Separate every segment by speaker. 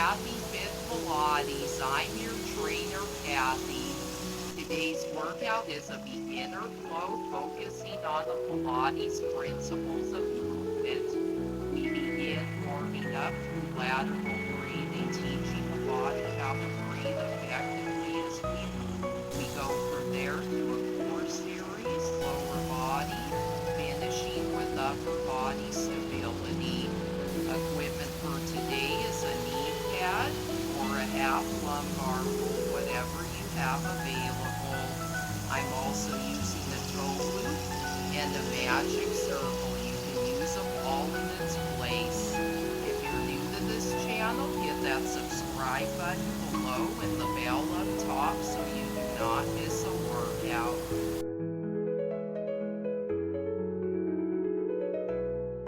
Speaker 1: Happy Fit Pilates. I'm your trainer, Kathy. Today's workout is a beginner flow focusing on the Pilates principles of movement. We begin warming up through lateral breathing, teaching the body how to breathe effectively as we move. We go from there to a core series, lower body, finishing with upper body stability. Equipment for today is a knee pad or a half lumbar roll, whatever you have available. I'm also using a toe loop and a magic circle. You can use them all in its place. If you're new to this channel, hit that subscribe button below and the bell up top so you do not miss a workout.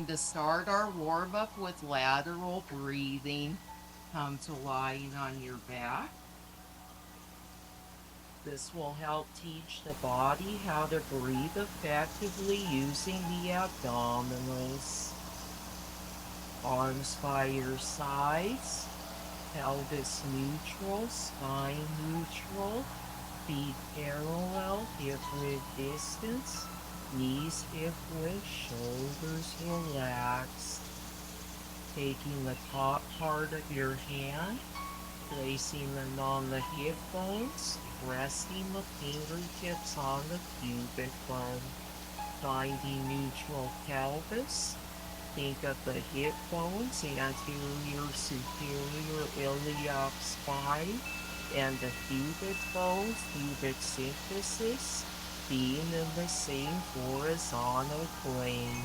Speaker 1: To start our warm-up with lateral breathing, come to lying on your back. This will help teach the body how to breathe effectively using the abdominals. Arms by your sides, pelvis neutral, spine neutral, feet parallel, hip width distance, knees hip width, shoulders relaxed. Taking the top part of your hand, placing them on the hip bones, resting the fingertips on the pubic bone, finding neutral pelvis. Think of the hip bones, anterior, superior iliac spine, and the pubic bones, pubic symphysis, being in the same horizontal plane,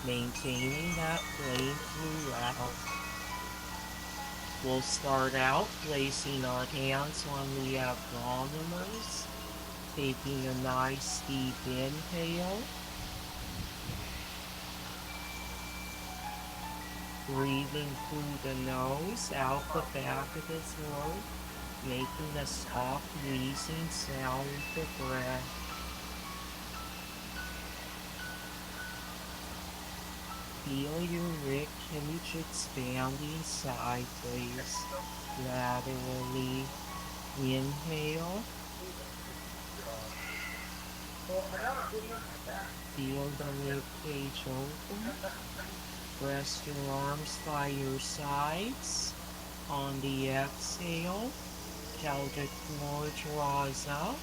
Speaker 1: maintaining that plane throughout. We'll start out placing our hands on the abdominals, taking a nice deep inhale, breathing through the nose, out the back of the throat, making a soft wheezing sound with the breath. Feel your rib cage expanding sideways, laterally. Inhale. Feel the rib cage open. Rest your arms by your sides. On the exhale, pelvic floor draws up,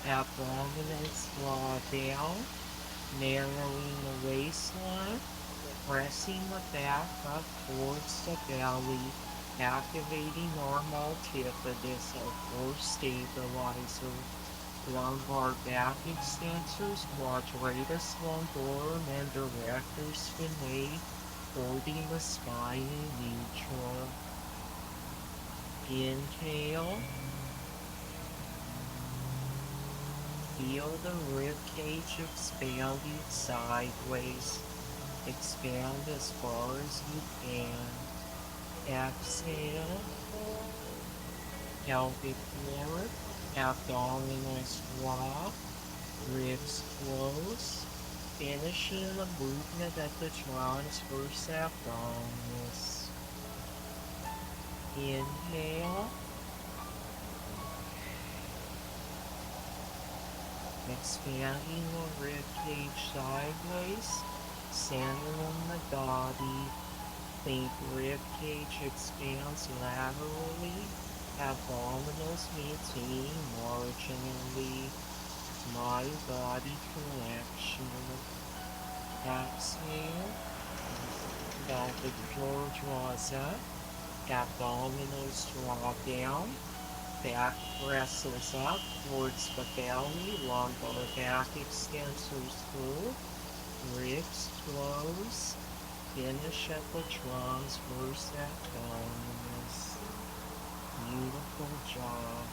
Speaker 1: abdominals draw down, narrowing the waistline, pressing the back up towards the belly, activating our multifidus, our core stabilizer. Lumbar back extensors, quadratus lumborum, and erector spinae, holding the spine in neutral. Inhale. Feel the rib cage expanding sideways. Expand as far as you can. Exhale. Pelvic floor, abdominals drop, ribs close, finishing the movement at the transverse abdominus. Inhale. Expanding the rib cage sideways, centering the body. Think rib cage expands laterally, abdominals maintaining marginally. Mind body connection. Exhale. Pelvic floor draws up, abdominals draw down. Back presses up towards the belly, lumbar back extensors through, ribs close, finish at the transverse abdominus. Beautiful job.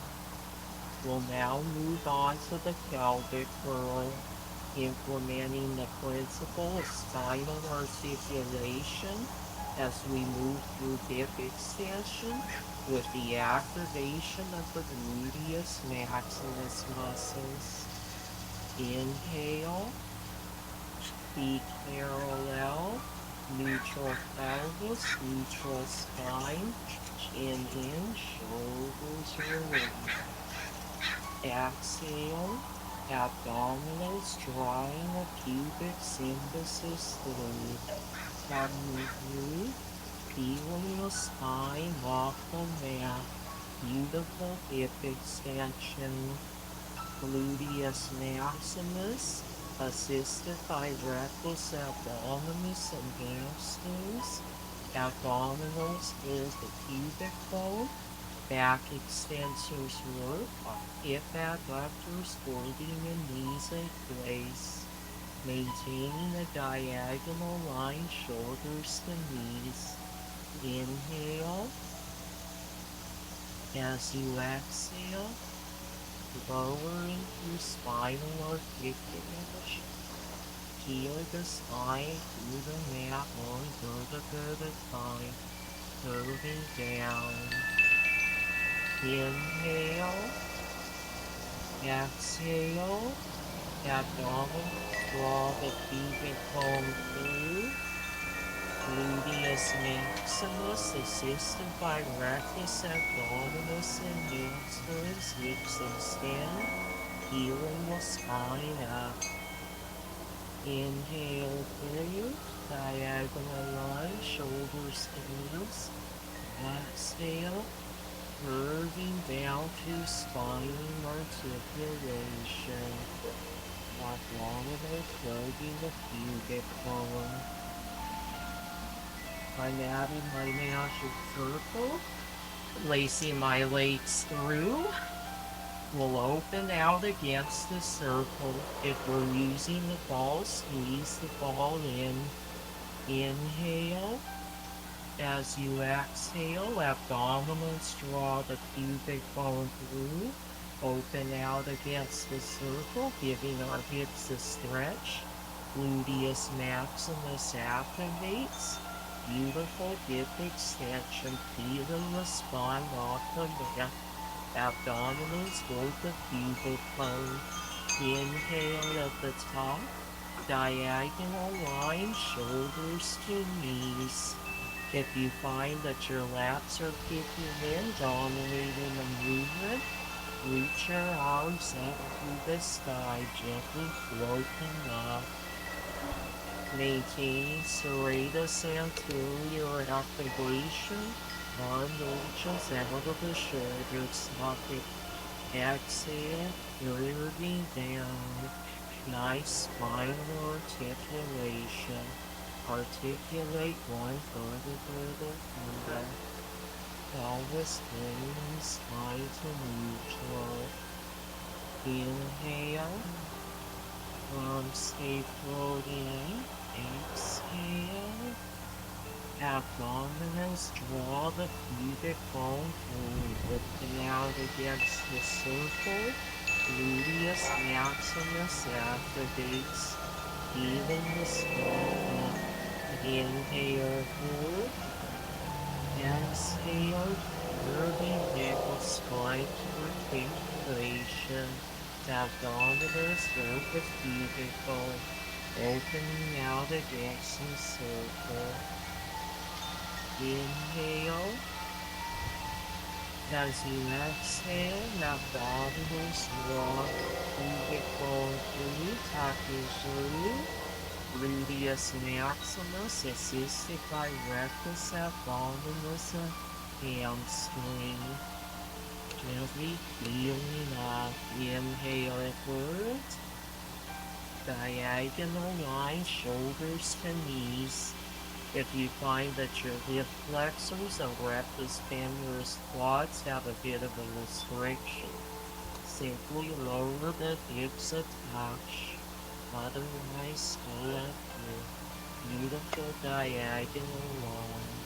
Speaker 1: We'll now move on to the pelvic curl, implementing the principle of spinal articulation as we move through hip extension with the activation of the gluteus maximus muscles. Inhale, feet parallel, neutral pelvis, neutral spine.
Speaker 2: center relief. Exhale, abdominals drawing the pubic symphysis through. Tummy through, feeling the spine off the mat. Beautiful hip extension. Gluteus maximus, assisted by rectus abdominis and hamstrings. Abdominals is the pubic bone. Back extensors work on hip abductors holding the knees in place, maintaining a diagonal line shoulders to knees. Inhale. As you exhale, lowering through spinal articulation. Heel the spine through the mat one vertebra at a time, curving down. Inhale, exhale, abdomen, draw the pubic bone through. Gluteus maximus, assisted by rectus abdominis and hamstrings, hips extend, healing the spine up. Inhale through, diagonal line, shoulders to knees. Exhale, curving down to spinal articulation. Abdominal plugging the pubic bone. I'm adding my magic circle, lacing my legs through. We'll open out against the circle. If we're using the ball, squeeze the ball in. Inhale. As you exhale, abdominals draw the pubic bone through. Open out against the circle, giving our hips a stretch. Gluteus maximus activates. Beautiful hip extension, feeling the spine off the mat. Abdominals hold the pubic bone. Inhale at the top. Diagonal line, shoulders to knees. If you find that your lats are kicking in, dominating the movement, reach your arms up to the sky, gently floating up. Maintain serratus anterior activation, arm reaches out of the shoulder socket. Exhale, curving down. Nice spinal articulation. Articulate one vertebra at a time. Pelvis bringing spine to neutral. Inhale. Arms stay floating. Exhale. Abdominals draw the pubic bone through, lifting out against the circle. Gluteus maximus activates, healing the spine. Inhale through. Exhale, curving ankle spine to articulation. Abdominals work the pubic bone, opening out against the circle. Inhale. As you exhale, abdominals draw pubic bone through, tucking through. Gluteus maximus, assisted by rectus abdominis and hamstring. Gently feeling up. Inhale upward. Diagonal line, shoulders to knees. If you find that your hip flexors and rectus femoris quads have a bit of a restriction, simply lower the hips a touch. Otherwise, go up your beautiful diagonal line.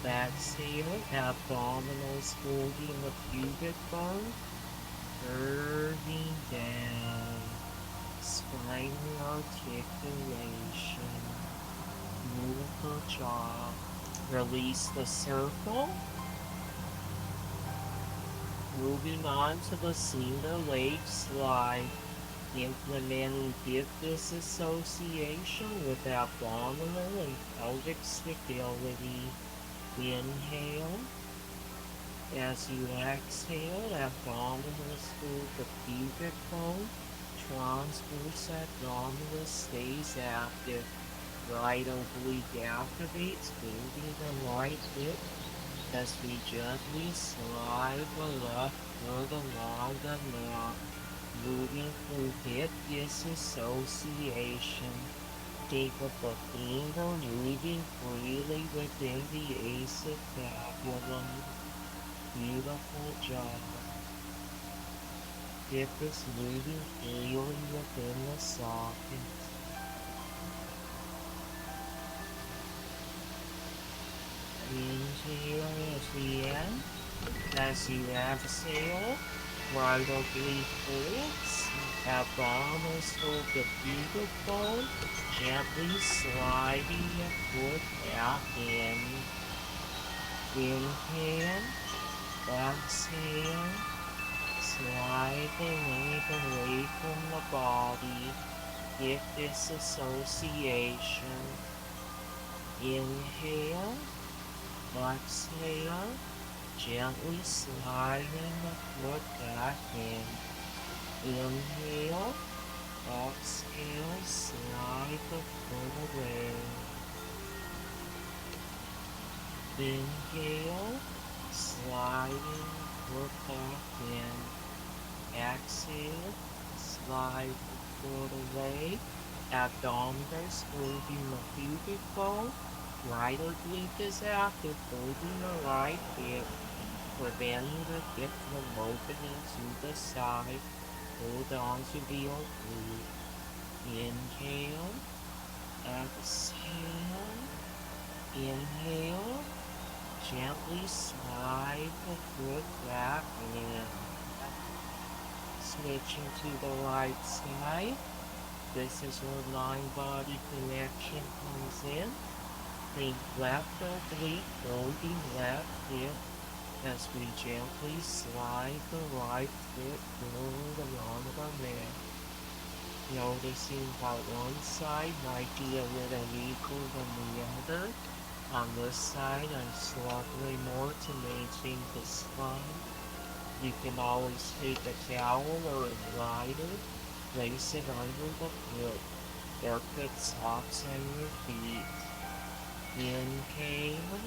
Speaker 2: Exhale, abdominals holding the pubic bone, curving down. Spinal articulation. Beautiful jaw. Release the circle. Moving on to the single leg slide. Implementing hip disassociation with abdominal and pelvic stability. Inhale. As you exhale, abdominals through the pubic bone, transverse abdominus stays active. Right oblique activates, moving the right hip as we gently slide the left foot along the mat, moving through hip disassociation. Think of the finger moving freely within the acetabulum. Beautiful job. Hip is moving freely within the socket. Inhale as we end. As you exhale, right oblique folds, abdominals hold the pubic bone, gently sliding your foot back in. Inhale, exhale, slide the leg away from the body. Hip disassociation. Inhale, exhale, gently sliding the foot back in. Inhale, exhale, slide the foot away. Inhale, sliding the foot back in. Exhale, slide the foot away. Abdominals holding the pubic bone. Right oblique is active, holding the right hip, preventing the hip from opening to the side. Hold on to the oblique. Inhale, exhale, inhale, gently slide the foot back in. Switching to the right side. This is where mind-body connection comes in. Think left oblique, holding left hip as we gently slide the right foot forward along the mat. Noticing how one side might be a little weaker than the other. On this side, I'm slightly more to maintain the spine. You can always take a towel or a glider, place it under the foot, or put socks on your feet. Inhale,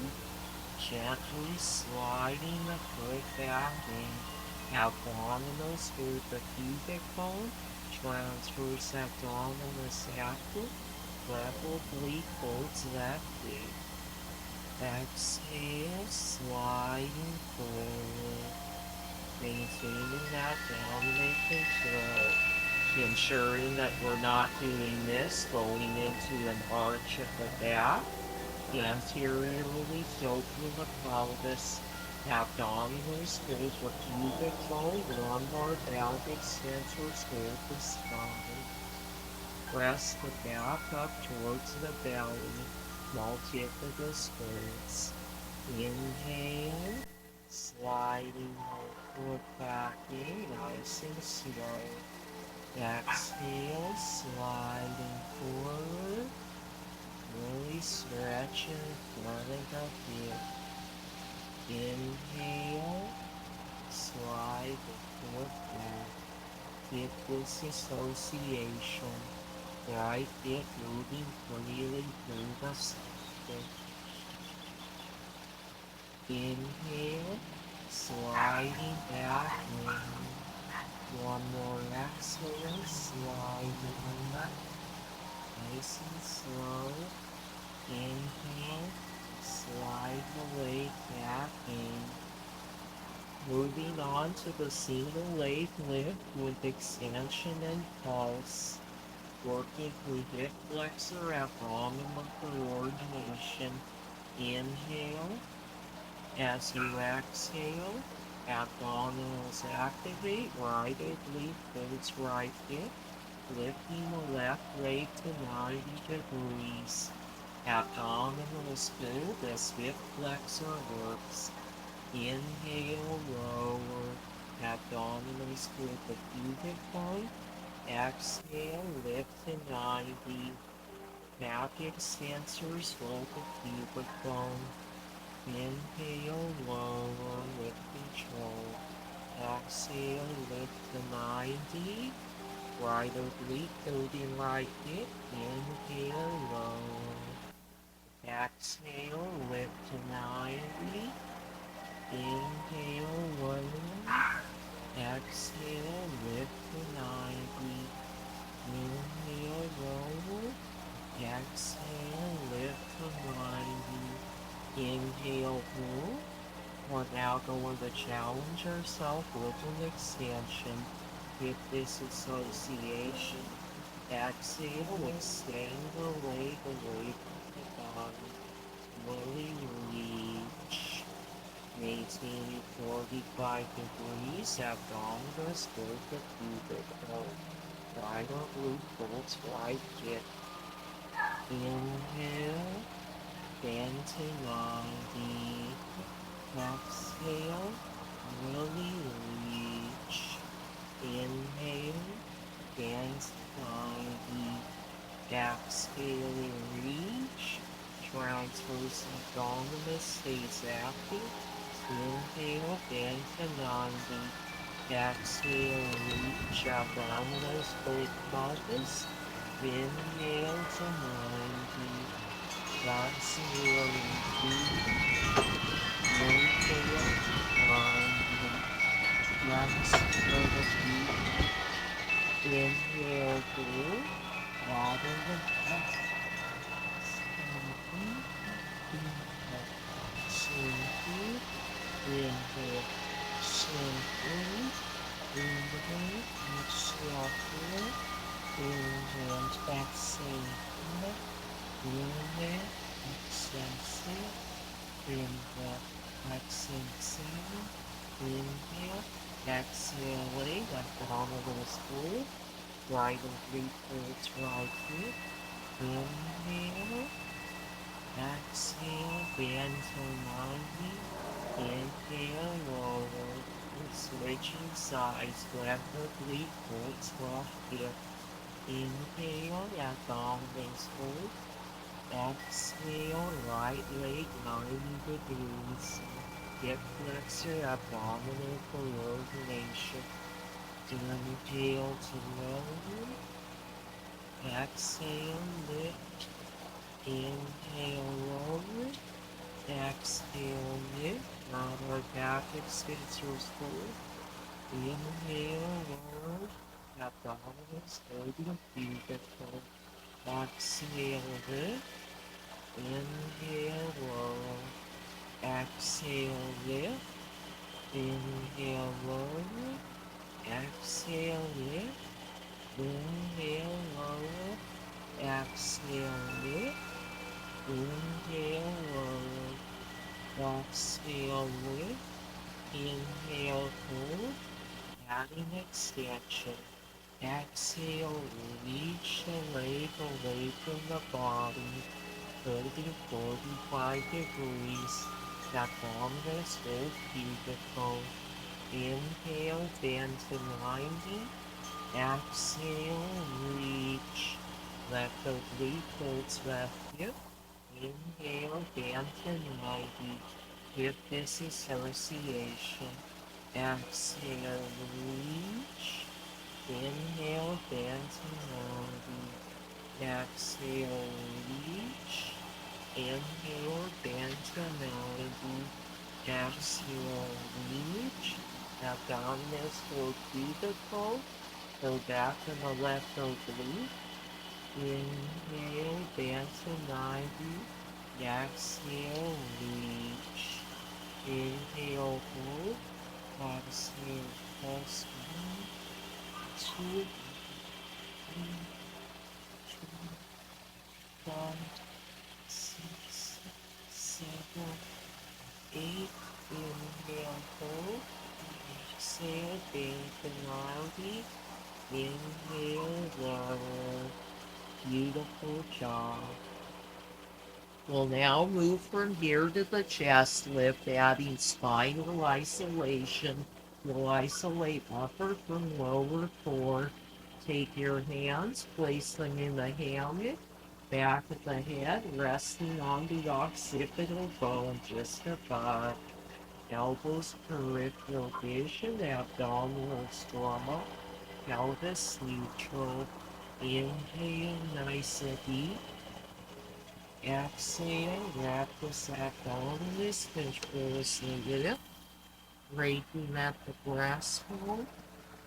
Speaker 2: gently sliding the foot back in. Abdominals through the pubic bone, transverse abdominis active, left oblique folds left hip. Exhale, sliding forward. Maintaining that dominant control. Ensuring that we're not doing this going into an arch of the back. Anteriorly tilting the pelvis. Abdominals hold the pubic bone, lumbar valve extensors hold the spine. Press the back up towards the belly. Multifidus holds. Inhale, sliding the foot back in, nice and slow. Exhale, sliding forward. Really stretching in front of the hip. Inhale, slide the foot back. Hip disassociation. Right hip moving freely through the socket. Inhale, sliding back in. One more exhale, sliding back. Nice and slow. Inhale, slide the leg back in. Moving on to the single leg lift with extension and pulse. Working through hip flexor abdominal coordination. Inhale. As you exhale, abdominals activate, right oblique folds right hip, lifting the left leg to 90 degrees. Abdominals fold as hip flexor works. Inhale, lower. Abdominals hold the pubic bone. Exhale, lift to 90. Back extensors hold the pubic bone. Inhale, lower, lift Exhale, lift to 90. Right oblique, holding right hip. Inhale, low. Exhale, lift to 90. Inhale, low. Exhale, lift to 90. Inhale, low. Exhale, lift to 90. Inhale, hold. We're now going to challenge ourselves with an extension. Hip disassociation. Exhale, extend the leg away from the body. Slowly reach. Maintaining 45 degrees. Abdominus, go to pubic bone. Right oblique, pulse right hip. Inhale, bend to 90. Exhale, really reach. Inhale, bend to 90. Exhale, reach. Transverse abdominus stays active. Inhale, bend to 90. Exhale, reach abdominals, both pelvis. Inhale to 90. Exhale, repeat. Inhale to 90. Exhale, repeat. Inhale, through. Rather than press. Inhale, chin through. Inhale, chin through. Inhale, exhale through. Inhale, exhale. Inhale, exhale. Inhale, exhale. Inhale, exhale. Left arm a little forward. Right oblique towards right hip. Inhale, exhale, bend to 90. Inhale, lower. Switching sides, left oblique towards left hip. Inhale, abdominals hold. Exhale, right leg 90 degrees. Hip flexor, abdominal coordination. Inhale to lower. Exhale, lift. Inhale, lower. Exhale, lift. Lower back extensors forward. Inhale, lower. Abdominals holding pubic bone. Exhale, lift. Inhale, lower. Exhale, lift. Inhale, lower. Exhale, lift. Inhale, lower. Exhale, lift. Inhale, lower. Exhale, lift. Inhale, hold. Adding extension. Exhale, reach the leg away from the body. 30 to 45 degrees. Abdominus, hold pubic bone. Inhale, bend to 90. Exhale, reach. Left oblique holds left hip. Inhale, bend to 90. Hip disassociation. Exhale, reach. Inhale, bend to 90. Exhale, reach. Inhale, bend to 90. Exhale, reach. Abdominus, hold pubic bone. Go back to the left oblique. Inhale, bend to 90. Exhale, reach. Inhale, hold. Exhale, press 1, 2, 3, 4, 5, 6, 7, 8. Inhale, hold. Exhale, bend to 90. Inhale, lower. Beautiful job. We'll now move from here to the chest lift, adding spinal isolation. We'll isolate upper from lower core. Take your hands, place them in the hammock, back of the head, resting on the occipital bone just above. elbows peripheral vision, abdominal stoma, pelvis neutral. Inhale, nice and deep. Exhale, rectus abdominis, continuously lift. Breathing at the breasthole.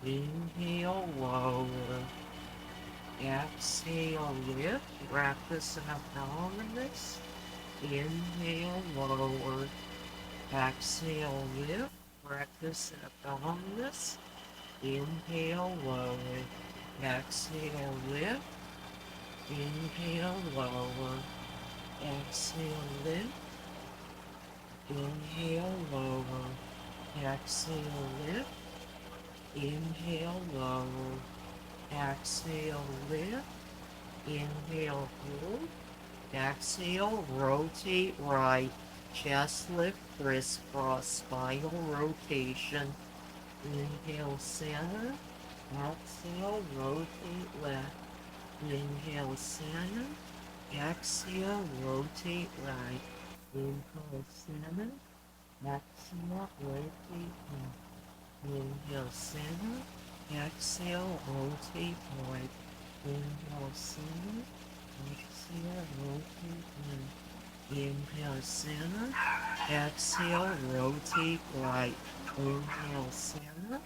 Speaker 2: Inhale, lower. Exhale, lift. Rectus abdominis. Inhale, lower. Exhale, lift. Rectus abdominis. Inhale, lower. Exhale, lift. Inhale, lower. Exhale, lift. Inhale, lower. Exhale, lift. Inhale, lower. Exhale, lift. Inhale, hold. Exhale, rotate right. Chest lift, crisscross, spinal rotation. Inhale, center. Exhale, rotate left. Inhale, center. Exhale, rotate right. Inhale, center. Exhale, rotate left. Inhale, center. Exhale, rotate right. Inhale, center. Exhale, rotate left. Inhale, center. Exhale, rotate right. Inhale, center.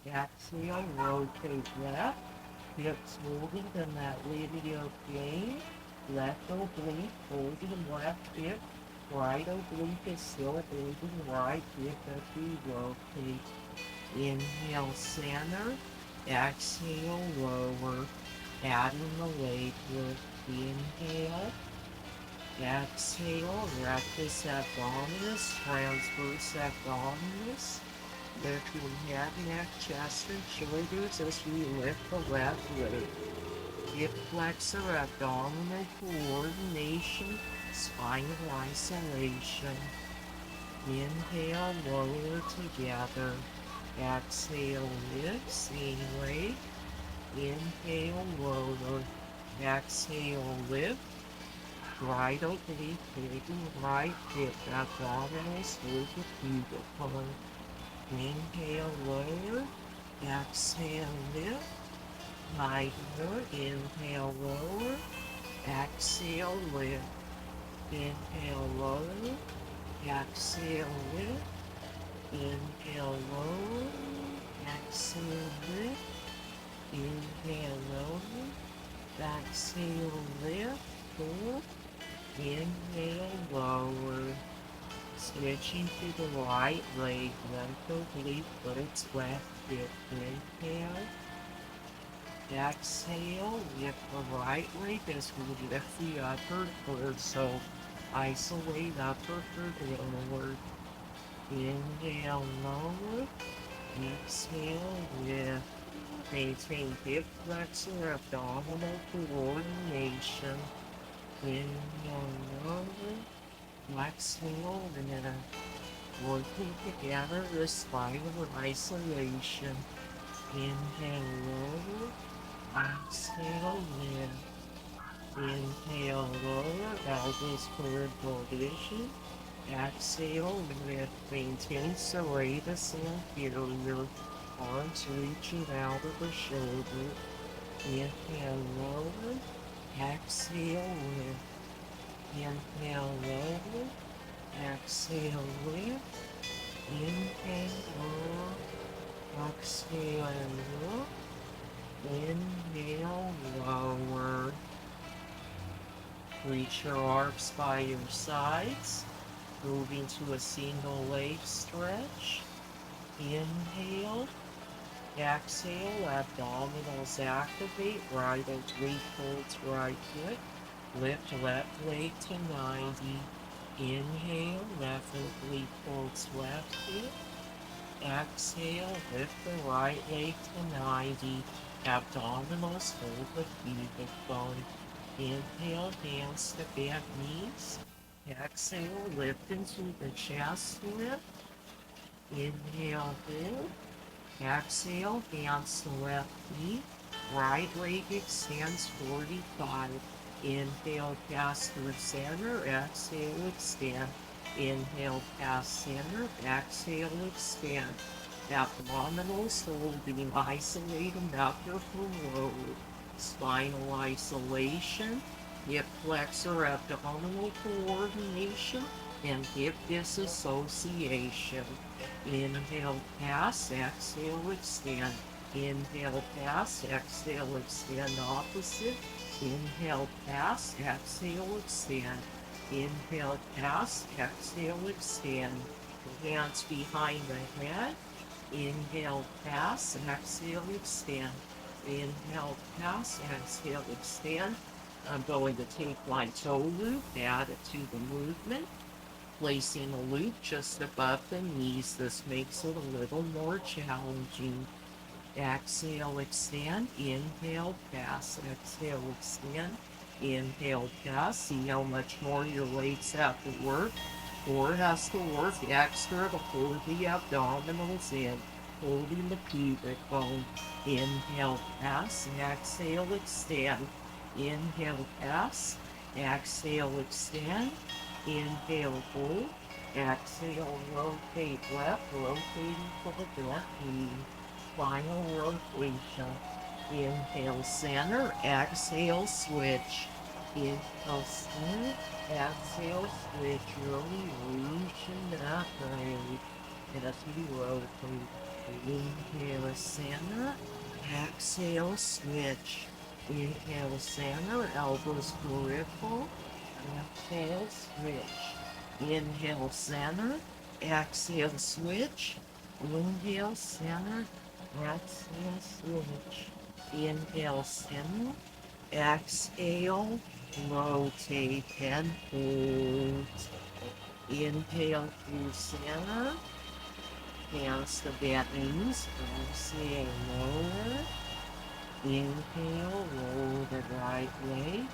Speaker 2: Exhale, rotate left. Hips moving in that labio plane. Left oblique holding left hip. Right oblique is still holding right hip as we rotate. Inhale, center. Exhale, lower. Adding the leg lift. Inhale. Exhale, rectus abdominis, transverse abdominis. Lift your head, neck, chest, and shoulders as we lift the left leg. Hip flexor abdominal coordination, spinal isolation. Inhale, lower together. Exhale, lift, same leg. Inhale, lower. Exhale, lift. Right oblique, taking right hip, abdominals with the pubic. Inhale, lower. Exhale, lift. Right more. Inhale, lower. Exhale, lift. Inhale, lower. Exhale, lift. Inhale, lower. Exhale, lift. Inhale, lower. Exhale, lift. Hold. Inhale, lower. Switching to the right leg, left oblique, foot left hip. Inhale. Exhale, lift the right leg as we lift the upper foot. So isolate upper foot lower. Inhale, lower. Exhale, lift. Maintain hip flexor, abdominal coordination. Inhale, lower. Exhale, lift. Working together the spinal isolation. Inhale, lower. Exhale, lift. Inhale, lower. Elbows peripheral vision. Exhale, lift. Maintain serratus anterior. Arms reaching out of the shoulder. Inhale, lower. Exhale, lift. Inhale, lower. Exhale, lift. Inhale, lower. Exhale, lift. Inhale, lower. Reach your arms by your sides. Moving to a single leg stretch. Inhale. Exhale, abdominals activate. Right oblique holds right foot. Lift left leg to 90. Inhale, left oblique holds left hip. Exhale, lift the right leg to 90. Abdominals hold the pubic bone. Inhale, hands to bent knees. Exhale, lift into the chest lift. Inhale, hold. Exhale, hands to left knee. Right leg extends 45. Inhale, cast through center. Exhale, extend. Inhale, pass center. Exhale, extend. Abdominals holding, isolating upper lower. Spinal isolation. Hip flexor abdominal coordination and hip disassociation. Inhale, pass, exhale, extend. Inhale, pass, exhale, extend opposite. Inhale, pass, exhale, extend. Inhale, pass, exhale, extend. Hands behind the head. Inhale, pass, exhale, extend. Inhale, pass, exhale, extend. I'm going to take my toe loop, add it to the movement, placing a loop just above the knees. This makes it a little more challenging. Exhale, extend. Inhale, pass. Exhale, extend. Inhale, pass. See how much more your legs have to work. Core has to work extra to hold the abdominals in, holding the pubic bone. Inhale, pass. Exhale, extend. Inhale, pass. Exhale, extend. Inhale, hold. Exhale, rotate left, rotating for the left knee. Final rotation. Inhale, center. Exhale, switch. Inhale, center. Exhale, switch. Really reaching that leg as you rotate. Inhale, center. Exhale, switch. Inhale, center. Elbows peripheral. Exhale, switch. Inhale, center. Exhale, switch. Inhale, center. Exhale, switch. Inhale, center. Exhale, rotate and hold. Inhale through center. Hands to knees. Exhale, lower. Inhale, roll the right leg.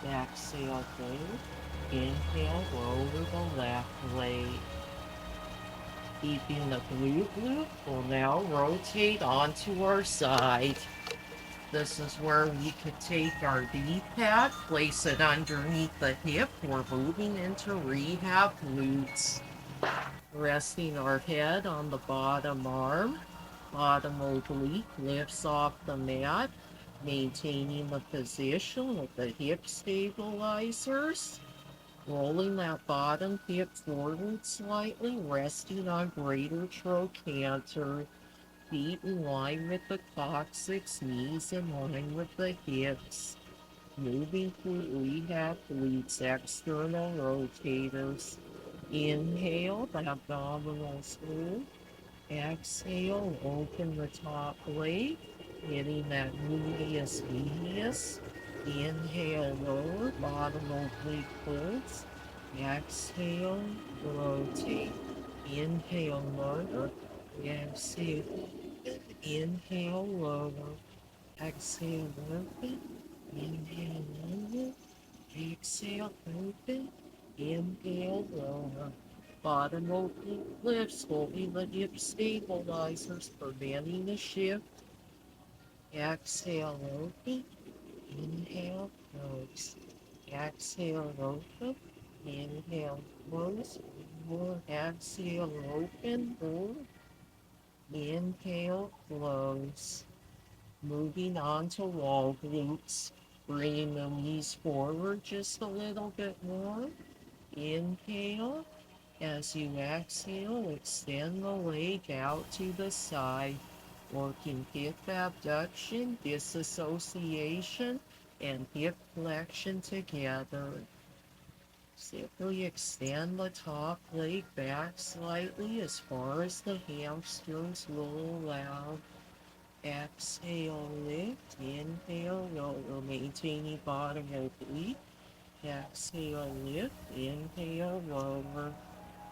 Speaker 2: Exhale, hold. Inhale, lower the left leg. Keeping the glute loop, we'll now rotate onto our side. This is where we could take our D-pad, place it underneath the hip. We're moving into rehab glutes. Resting our head on the bottom arm. Bottom oblique lifts off the mat, maintaining the position with the hip stabilizers. Rolling that bottom hip forward slightly, resting on greater trochanter. Feet in line with the coccyx, knees in line with the hips. Moving through rehab glutes, external rotators. Inhale, the abdominals move. Exhale, open the top leg, hitting that medius. Inhale, lower, bottom oblique pulls. Exhale, rotate. Inhale, lower. Exhale. Inhale, lower. Exhale, open. Inhale, lower. Exhale, open. Inhale, lower. Bottom oblique lifts, holding the hip stabilizers, preventing the shift. Exhale, open. Inhale, close. Exhale, open. Inhale, close. More. Exhale, open. Hold. Inhale, close. Moving on to wall glutes. Bringing the knees forward just a little bit more. Inhale. As you exhale, extend the leg out to the side, working hip abduction, disassociation, and hip flexion together. Simply extend the top leg back slightly as far as the hamstrings will allow. Exhale, lift. Inhale, lower, maintaining bottom oblique. Exhale, lift. Inhale, lower.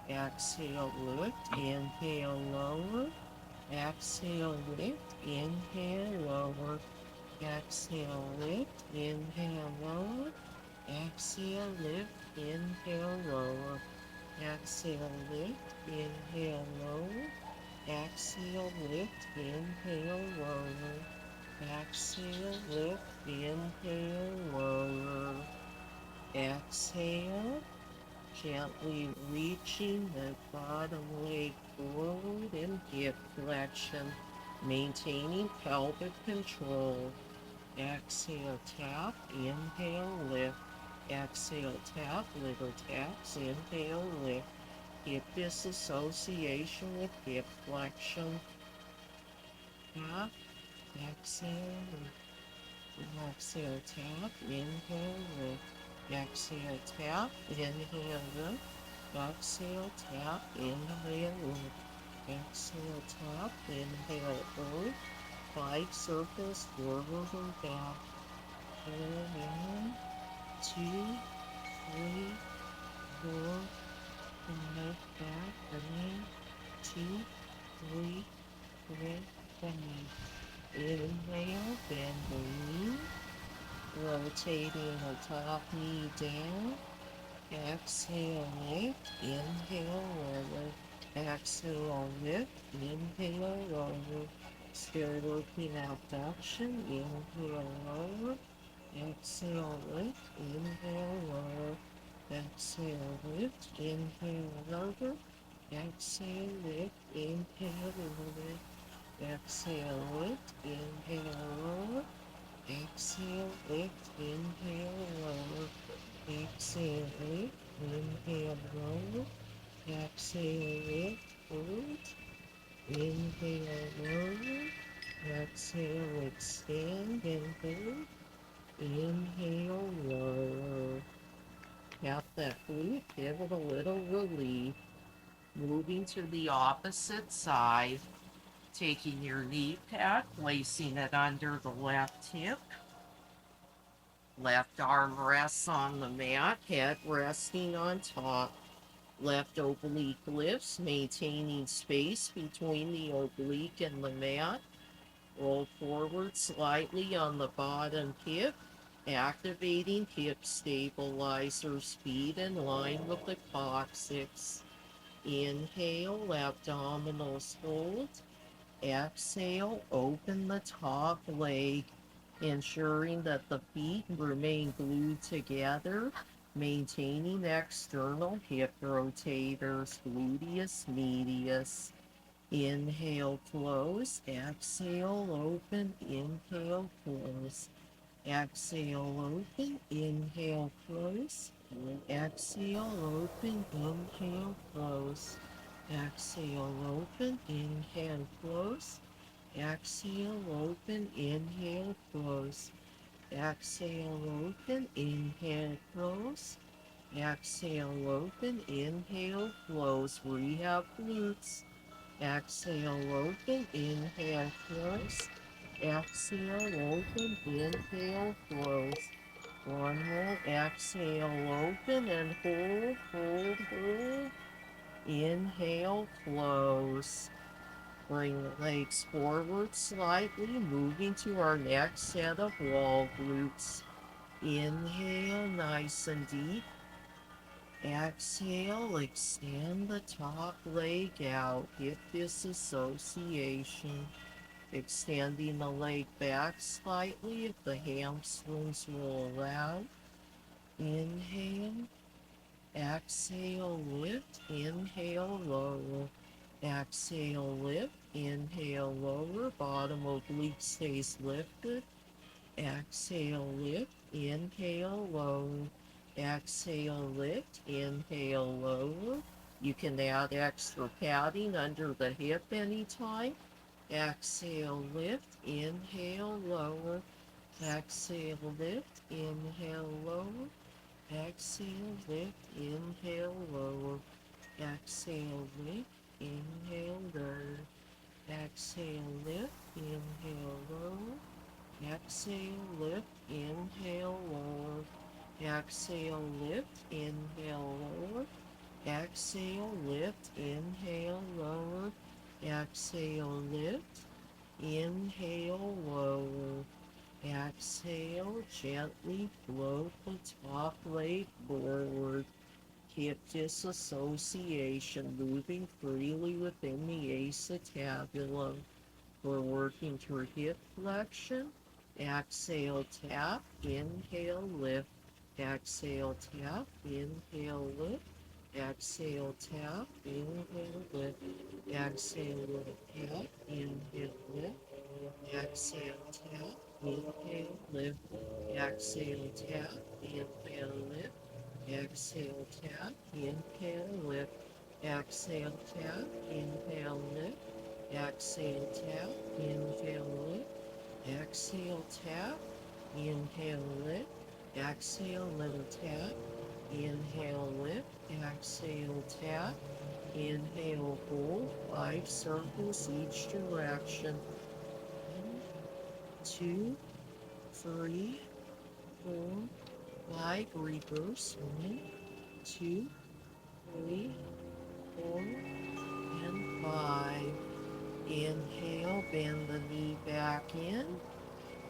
Speaker 2: Exhale, lift. Inhale, lower. Exhale, lift. Inhale, lower. Exhale, lift. Inhale, lower. Exhale, lift. Inhale, lower. Exhale, lift. Inhale, lower. Exhale, lift. Inhale, lower. Exhale, lift. Inhale, lower. Exhale. Gently reaching the bottom leg forward in hip flexion, maintaining pelvic control. Exhale, tap, inhale, lift. Exhale, tap, little taps, inhale, lift. Hip disassociation with hip flexion. Tap, exhale, lift. Exhale, tap, inhale, lift. Exhale, tap, inhale, lift. Exhale, tap, inhale, lift. Exhale, tap, inhale, hold. 5 circles forward and back. 1, 2, 3, 4, 5, back, 1, 2, 3, 4, 5. Inhale, bend the knee, rotating the top knee down. Exhale, lift, inhale, lower. Exhale, lift, inhale, lower. Still working abduction, inhale, lower. Exhale, lift, inhale, lower. Exhale, lift, inhale, lower. Exhale, lift, inhale, lower. Exhale, lift, inhale, lower. Exhale, lift, inhale, lower. Exhale, lift, inhale, lower. Exhale, lift, hold. Inhale, lower. Exhale, extend and hold. Inhale, lower. Tap that glute, give it a little relief. Moving to the opposite side. Taking your knee pad, placing it under the left hip. Left arm rests on the mat, head resting on top. Left oblique lifts, maintaining space between the oblique and the mat. Roll forward slightly on the bottom hip, activating hip stabilizers, feet in line with the coccyx. Inhale, abdominals hold. Exhale, open the top leg, ensuring that the feet remain glued together, maintaining external hip rotators, gluteus medius. Inhale, close. Exhale, open. Inhale, close. Exhale, open. Inhale, close. Exhale, open. Inhale, close. Exhale, open. Inhale, close. Exhale, open. Inhale, close. Exhale, open. Inhale, close. Exhale, open. Inhale, close. Rehab glutes. Exhale, open, inhale, close. Exhale, open, inhale, close. One more. Exhale, open, and hold, hold, hold. Inhale, close. Bring the legs forward slightly, moving to our next set of wall glutes. Inhale, nice and deep. Exhale, extend the top leg out, hip disassociation. Extending the leg back slightly if the hamstrings will allow. Inhale, exhale, lift, inhale, lower. Exhale, lift, inhale, lower. Bottom oblique stays lifted. Exhale, lift, inhale, lower. Exhale, lift, inhale, lower. You can add extra padding under the hip anytime. Exhale, lift, inhale, lower. Exhale, lift, inhale, lower. Exhale, lift, inhale, lower. Exhale, lift, inhale, lower. Exhale, lift, inhale, lower. Exhale, lift, inhale, lower. Exhale, lift, inhale, lower. Exhale, lift, inhale, lower. Exhale, lift, inhale, lower. Exhale, gently float the top leg forward. Hip disassociation, moving freely within the acetabulum. We're working through hip flexion. Exhale, tap, inhale, lift. Exhale, tap, inhale, lift. exhale, tap, inhale, lift, exhale, lift, tap, inhale, lift, exhale, tap, inhale, lift, exhale, tap, inhale, lift, exhale, tap, inhale, lift, exhale, tap, inhale, lift, exhale, tap, inhale, lift, exhale, tap, inhale, lift, exhale, little tap, inhale, lift, exhale, tap, inhale, hold, 5 circles each direction. 1, 2, 3, 4, 5. Reverse. 1, 2, 3, 4, and 5. Inhale, bend the knee back in.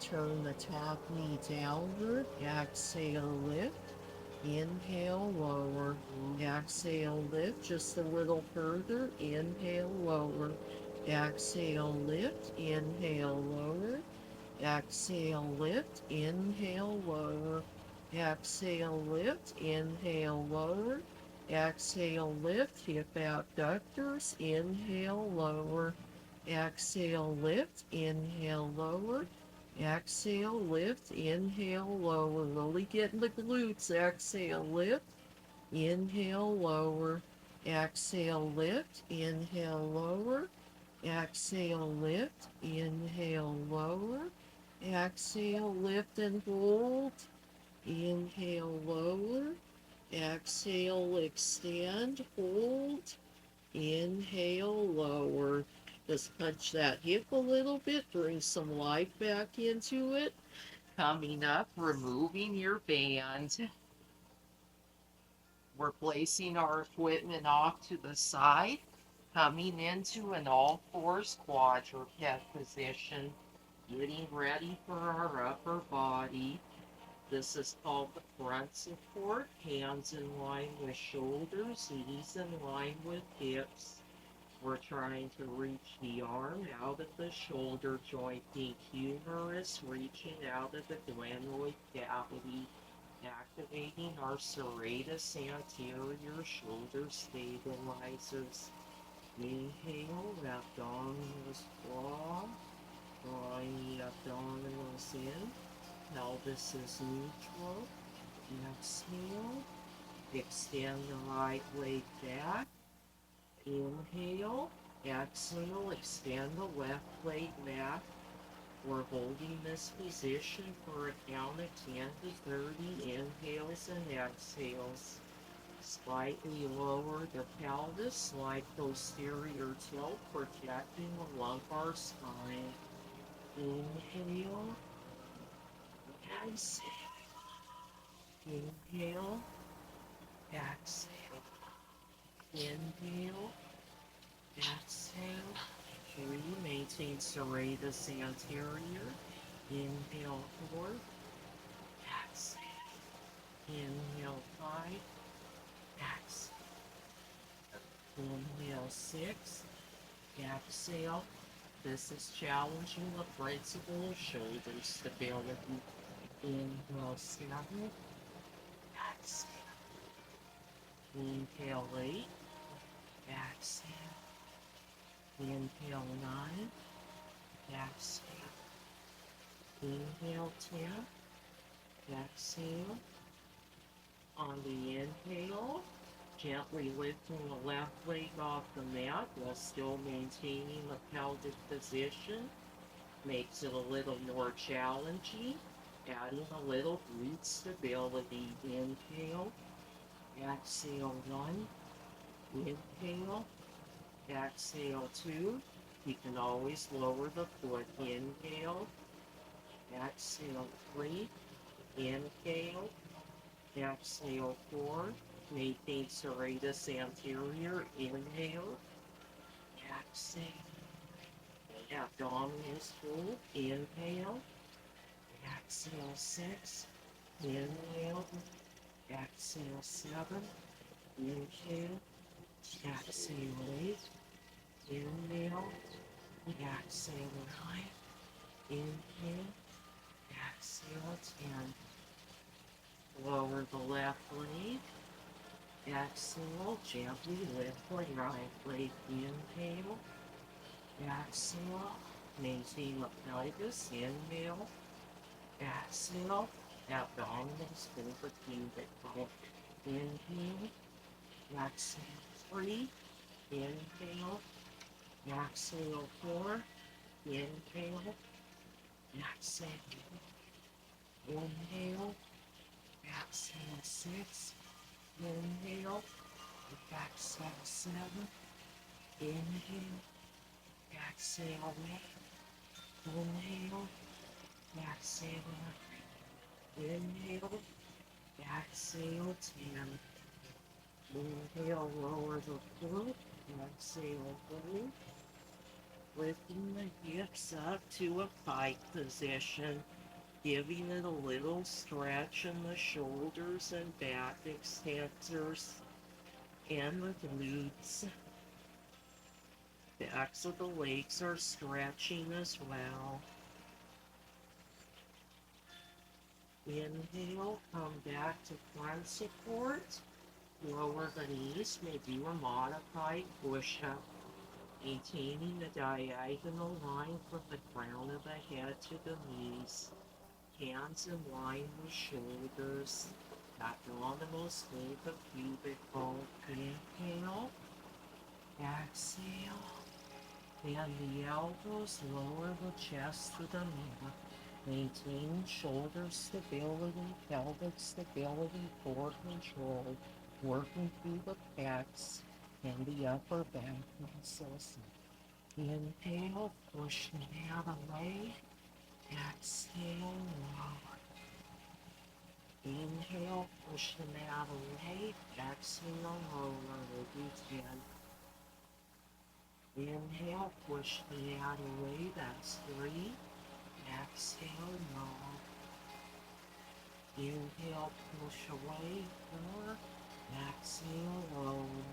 Speaker 2: Turn the top knee downward. Exhale, lift. Inhale, lower. Exhale, lift just a little further. Inhale, lower. Exhale, lift. Inhale, lower. Exhale, lift. Inhale, lower. Exhale, lift. Inhale, lower. Exhale, lift. Hip abductors. Inhale, lower. Exhale, lift. Inhale, lower. Exhale, lift, inhale, lower. Really get in the glutes. Exhale, lift, inhale, lower. Exhale, lift, inhale, lower. Exhale, lift, inhale, lower. Exhale, lift and hold. Inhale, lower. Exhale, extend, hold. Inhale, lower. Just punch that hip a little bit, bring some life back into it. Coming up, removing your band. We're placing our equipment off to the side, coming into an all-fours quadruped position, getting ready for our upper body. This is called the front support, hands in line with shoulders, knees in line with hips. We're trying to reach the arm out of the shoulder joint, the humerus reaching out of the glenoid cavity, activating our serratus anterior shoulder stabilizers. Inhale, abdominals draw, drawing the abdominals in, pelvis is neutral. Exhale, extend the right leg back. Inhale, exhale, extend the left leg back. We're holding this position for a count of 10 to 30 inhales and exhales. Slightly lower the pelvis, slight posterior tilt, protecting the lumbar spine. Inhale, exhale. Inhale, exhale. Inhale, exhale. 3, maintain serratus anterior. Inhale, 4, exhale. Inhale, 5, exhale. Inhale, 6, exhale. This is challenging the principle of shoulder stability. Inhale, 7, exhale. Inhale, 8, exhale. Inhale, 9, exhale. Inhale, 10, exhale. On the inhale, gently lifting the left leg off the mat while still maintaining the pelvic position. Makes it a little more challenging, adding a little glute stability. Inhale, exhale, 1, inhale, exhale, 2. You can always lower the foot. Inhale, exhale, 3, inhale, exhale, 4. Maintain serratus anterior. Inhale, exhale. Abdominals full. Inhale, exhale, 6. Inhale, exhale, 7. Inhale, exhale, 8. Inhale, exhale, 9. Inhale, exhale, 10. Lower the left leg. Exhale, gently lift the right leg. Inhale, exhale, maintain the pelvis. Inhale, exhale, abdominals over pubic bone. Inhale, exhale, 3. Inhale, exhale, 4. Inhale, exhale, inhale, exhale, 6. Inhale, exhale, 7. Inhale, exhale, 8. Inhale, exhale, 9. Inhale, exhale, 10. Inhale, lower the foot. Exhale, hold. Lifting the hips up to a pike position, giving it a little stretch in the shoulders and back extensors and the glutes. Backs of the legs are stretching as well. Inhale, come back to front support. Lower the knees, maybe a modified push-up. Maintaining the diagonal line from the crown of the head to the knees. Hands in line with shoulders. Abdominals hold the pubic bone. Inhale, exhale. Bend the elbows, lower the chest to the middle. Maintain shoulder stability, pelvic stability, core control. Working through the pecs and the upper back muscles. Inhale, push the head away. Exhale, lower. Inhale, push the mat away. Exhale, lower. Maybe 10. Inhale, push the mat away. That's 3. Exhale, lower. Inhale, push away. 4. Exhale, lower.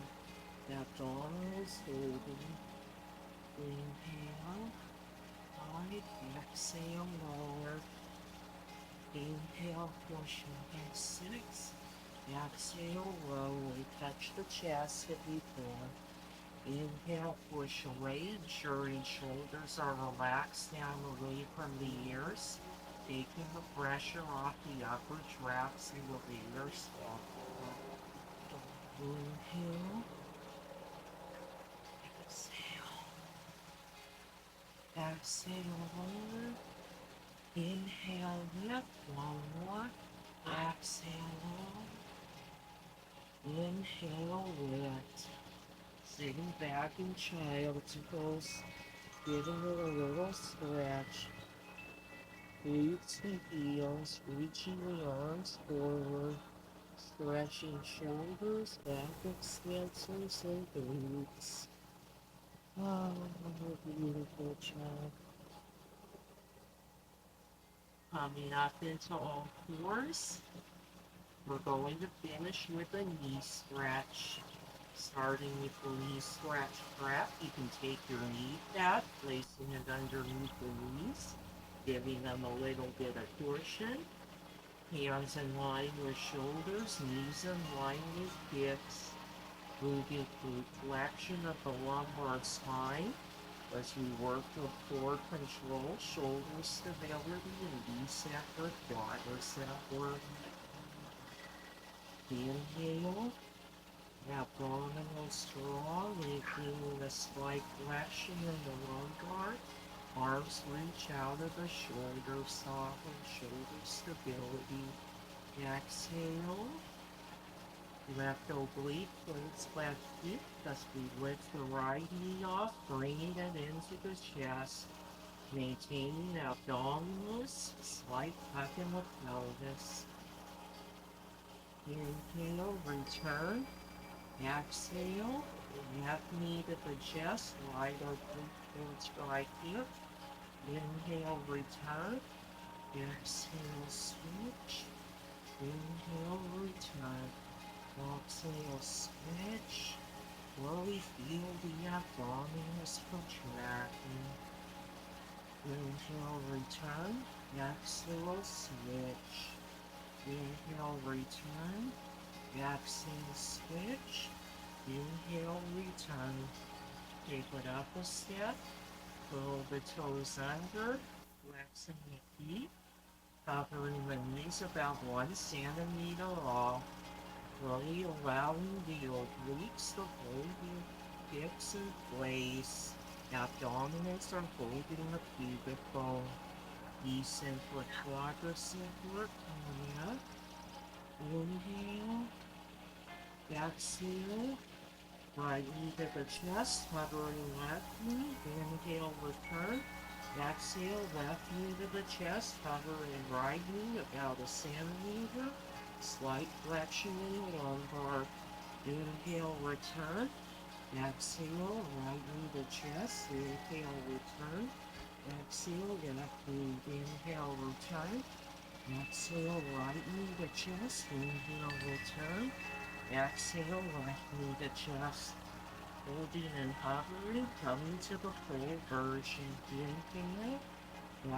Speaker 2: Abdominals holding. Inhale, 5. Exhale, lower. Inhale, push again, 6. Exhale, lower. Touch the chest if you can. Inhale, push away, ensuring shoulders are relaxed down away from the ears, taking the pressure off the upper traps and the ears. Inhale, exhale, exhale, lower. Inhale, lift, 1 more. Exhale, lower. Inhale, lift. Sitting back in child's pose, giving it a little stretch. Glutes and heels, reaching the arms forward, stretching shoulders, back extensors, and glutes. Oh, what a beautiful job. Coming up into all fours, we're going to finish with a knee stretch. Starting with the knee stretch prep, you can take your knee pad, placing it underneath the knees, giving them a little bit of cushion. Hands in line with shoulders, knees in line with hips. Moving through flexion of the lumbar spine as we work with core control, shoulder stability, and reset for quadricep work. Inhale. Abdominal strong, maintaining a slight flexion in the lumbar. Arms reach out of the shoulder, soften shoulder stability. Exhale. Left oblique plates left hip as we lift the right knee off, bringing it into the chest. Maintaining abdominals, slight tuck in the pelvis. Inhale, return. Exhale, left knee to the chest, right oblique right hip. Inhale, return. Exhale, switch. Inhale, return. Exhale, switch. Slowly feel the abdominals contracting. Inhale, return. Exhale, switch. Inhale, return. Exhale, switch. Inhale, return. Take it up a step. Pull the toes under. Flexing the feet. Covering the knees about 1 centimeter off. Slowly allowing the obliques to hold your hips in place. Abdominals are holding the pubic bone. Eccentric quadriceps hernia. Inhale. Exhale. Right knee to the chest, hovering left knee. Inhale, return. Exhale, left knee to the chest, hovering right knee about 1 centimeter. Slight flexion in the lumbar. Inhale, return. Exhale, right knee to chest. Inhale, return. Exhale, left knee. Inhale, return. Exhale, right knee to chest. Inhale, return. Exhale, left knee to chest. Holding and hovering, coming to the full version. Inhale,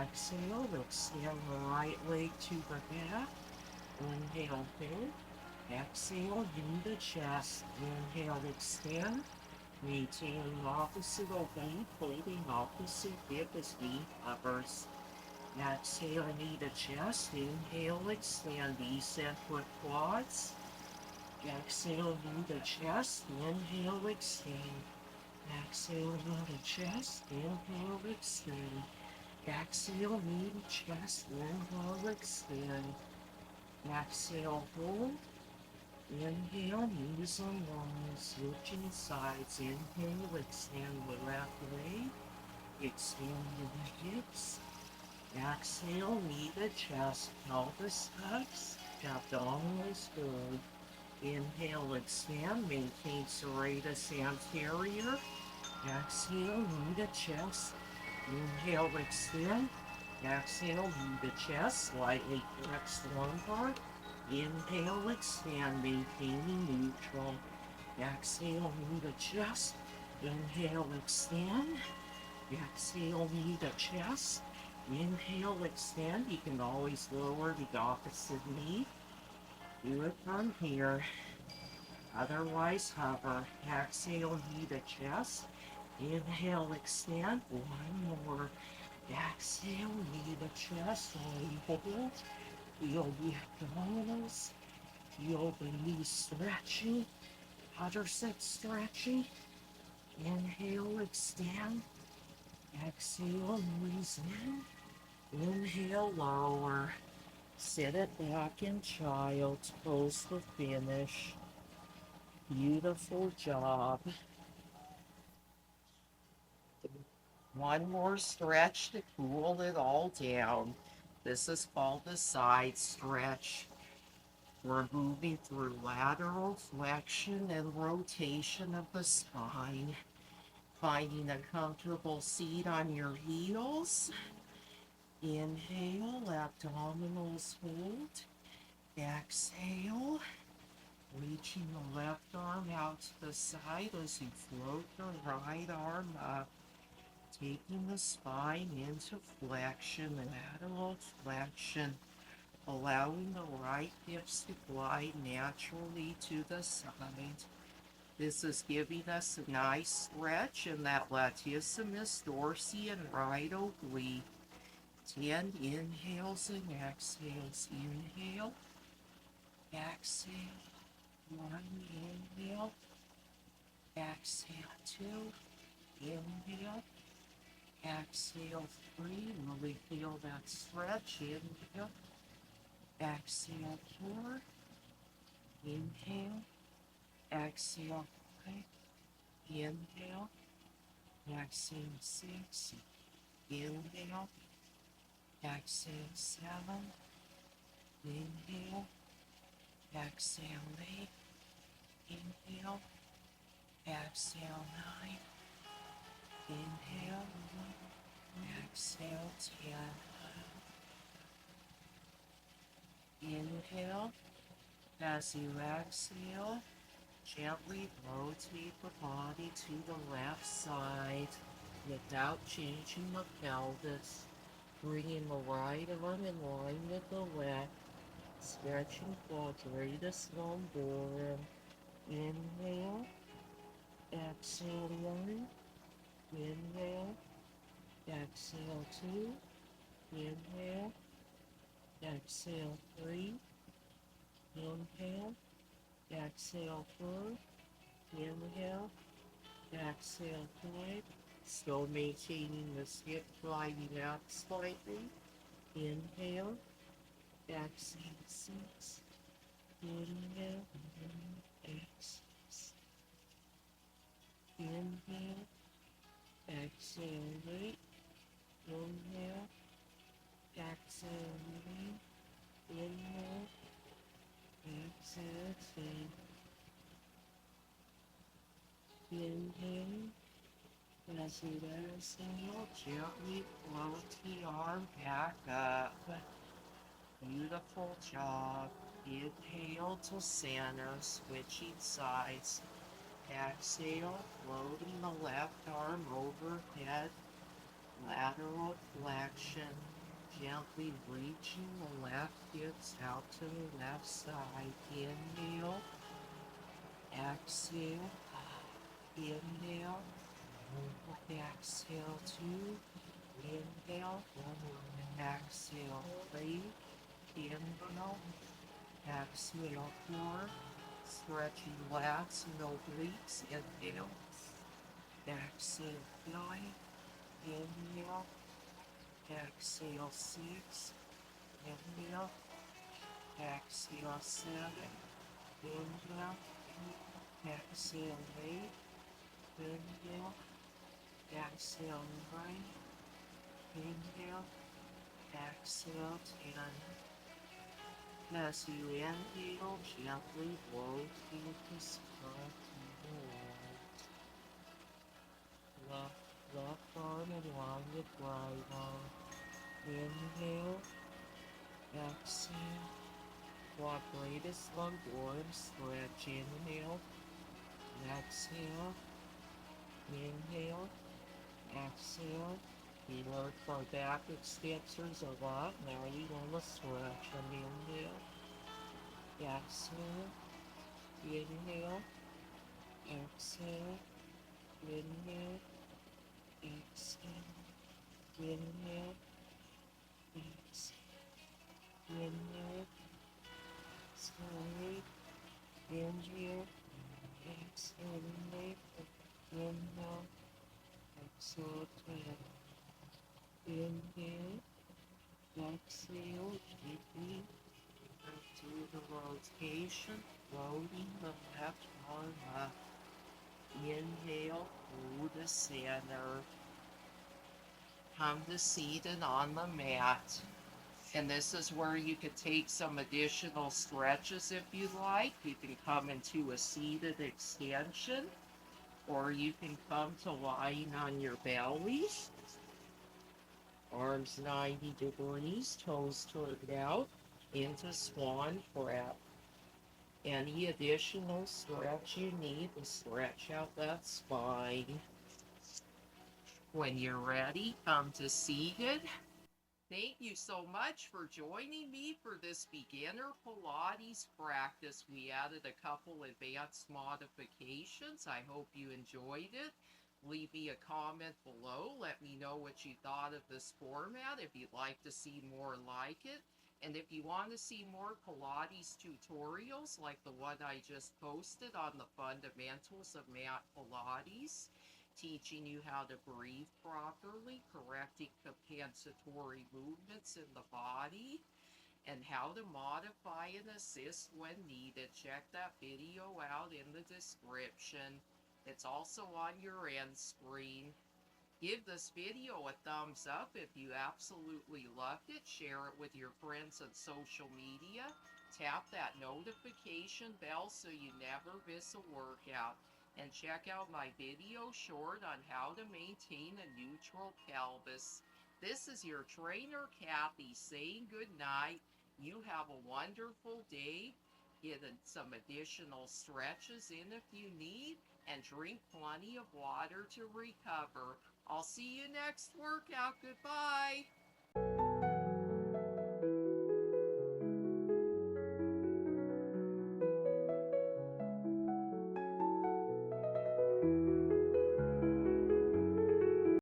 Speaker 2: exhale, extend the right leg to the back. Inhale, hold. Exhale, knee to chest. Inhale, extend. Maintaining opposite oblique, holding opposite hip as knee hovers. Exhale, knee to chest. Inhale, extend, eccentric quads. Exhale, knee to chest. Inhale, extend. Exhale, knee to chest. Inhale, extend. Exhale, knee to chest. Inhale, extend. Exhale, hold. Inhale, knees on line, switching sides. Inhale, extend the left leg. Extend the hips. Exhale, knee to chest. Pelvis hugs. Abdominals hold. Inhale, extend. Maintain serratus anterior. Exhale, knee to chest. Inhale, extend. Exhale, knee to chest. Slightly flex lumbar. Inhale, extend, maintaining neutral. Exhale, knee to chest. Inhale, extend. Exhale, knee to chest. Inhale, extend. You can always lower the opposite knee. Do it from here. Otherwise, hover. Exhale, knee to chest. Inhale, extend. One more. Exhale, knee to chest. Hold. Feel the abdominals. Feel the knees stretching. Quadriceps stretching. Inhale, extend. Exhale, knees in. Inhale, lower. Sit it back in child's pose to finish. Beautiful job. One more stretch to cool it all down. This is called the side stretch. We're moving through lateral flexion and rotation of the spine. Finding a comfortable seat on your heels. Inhale, abdominals hold. Exhale, reaching the left arm out to the side as you float the right arm up. Taking the spine into flexion, lateral flexion, allowing the right hips to glide naturally to the side. This is giving us a nice stretch in that latissimus dorsi and right oblique. 10 inhales and exhales. Inhale, exhale, 1 inhale, exhale 2, inhale, exhale 3, really feel that stretch. Inhale, exhale 4, inhale, exhale 5, inhale, exhale 6, inhale, exhale 7, inhale, exhale 8, inhale, exhale 9, inhale, exhale 10. Inhale, as you exhale, gently rotate the body to the left side without changing the pelvis. Bringing the right arm in line with the left. Stretching quadratus lumborum. Inhale, exhale 1, inhale, exhale 2, inhale, exhale 3, inhale, exhale 4, inhale, exhale 5, still maintaining this hip gliding out slightly, inhale, exhale 6, inhale, exhale, inhale, exhale 8, inhale, exhale 9, inhale, exhale 10, inhale, as you exhale, gently float the arm back up. Beautiful job. Inhale to center, switching sides. Exhale, floating the left arm overhead. Lateral flexion. Gently reaching the left hips out to the left side. Inhale, exhale, inhale, exhale 2, inhale, exhale 3, inhale, exhale 4, stretching lats and obliques, inhale, exhale 5, inhale, exhale 6, inhale, exhale 7, inhale, exhale 8, inhale, exhale 9, inhale, exhale 10. As you inhale, gently blow through the skull to the right. Left arm along with right arm. Inhale, exhale, quadratus lumborum stretch. Inhale, exhale, inhale, exhale. We worked our back extensors a lot. Now you want to stretch them. Inhale, exhale, inhale, exhale, inhale, exhale, inhale, exhale, inhale, slowly, inhale, exhale, inhale, exhale, inhale, exhale, deeply into the rotation, floating the left arm up. Inhale through the center. Come to seated on the mat. And this is where you could take some additional stretches if you like. You can come into a seated extension, or you can come to lying on your belly. Arms 90 degrees, toes turned out, into swan prep. Any additional stretch you need to stretch out that spine. When you're ready, come to seated. Thank you so much for joining me for this beginner Pilates practice. We added a couple advanced modifications. I hope you enjoyed it. Leave me a comment below. Let me know what you thought of this format, if you'd like to see more like it. And if you want to see more Pilates tutorials like the one I just posted on the fundamentals of mat Pilates, teaching you how to breathe properly, correcting compensatory movements in the body, and how to modify and assist when needed. Check that video out in the description. It's also on your end screen. Give this video a thumbs up if you absolutely loved it. Share it with your friends on social media. Tap that notification bell so you never miss a workout. And check out my video short on how to maintain a neutral pelvis. This is your trainer, Kathy, saying good night. You have a wonderful day. Get some additional stretches in if you need, and drink plenty of water to recover. I'll see you next workout. Goodbye.